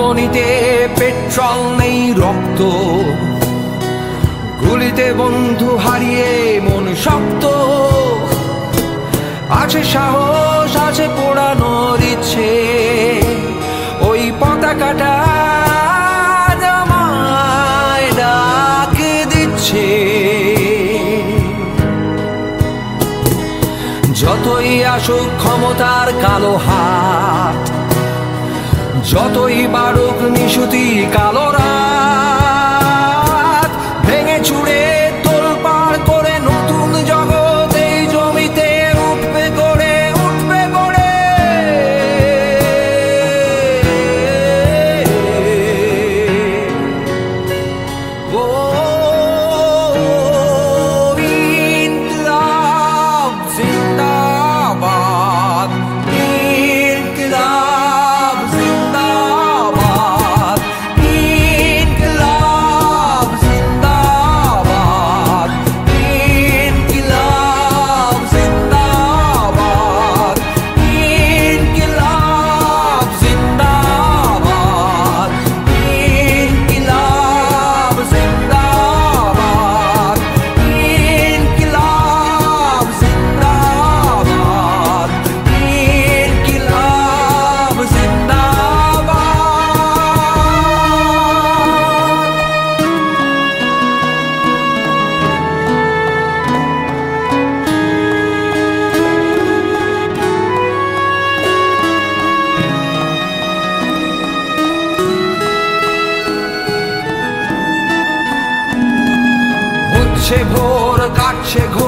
ধমনীতে petrol নেই রক্ত, গুলিতে বন্ধু হারিয়ে মন শক্ত। আছে সাহস, আছে পোড়ানোর ইচ্ছে, ওই পতাকাটা আমায় ডাক দিচ্ছে। যতই আসুক ক্ষমতার কালো হাত, যতই বাড়ুক নিশুতি কালো রাত, ভেঙে চুড়ে তোলপাড় করে নতুন জগৎ এই জমিতে উঠবে গড়ে, উঠবে গড়ে। ও ইনকিলাব জিন্দাবাদ, ইনকিলাব জিন্দাবাদ, ইনকিলাব জিন্দাবাদ, ইনকিলাব জিন্দাবাদ, ইনকিলাব জিন্দাবাদ, ইনকিলাব জিন্দাবাদ, ইনকিলাব জিন্দাবাদ, ইনকিলাব জিন্দাবাদ। হচ্ছে ভোর, কাটছে ঘোর।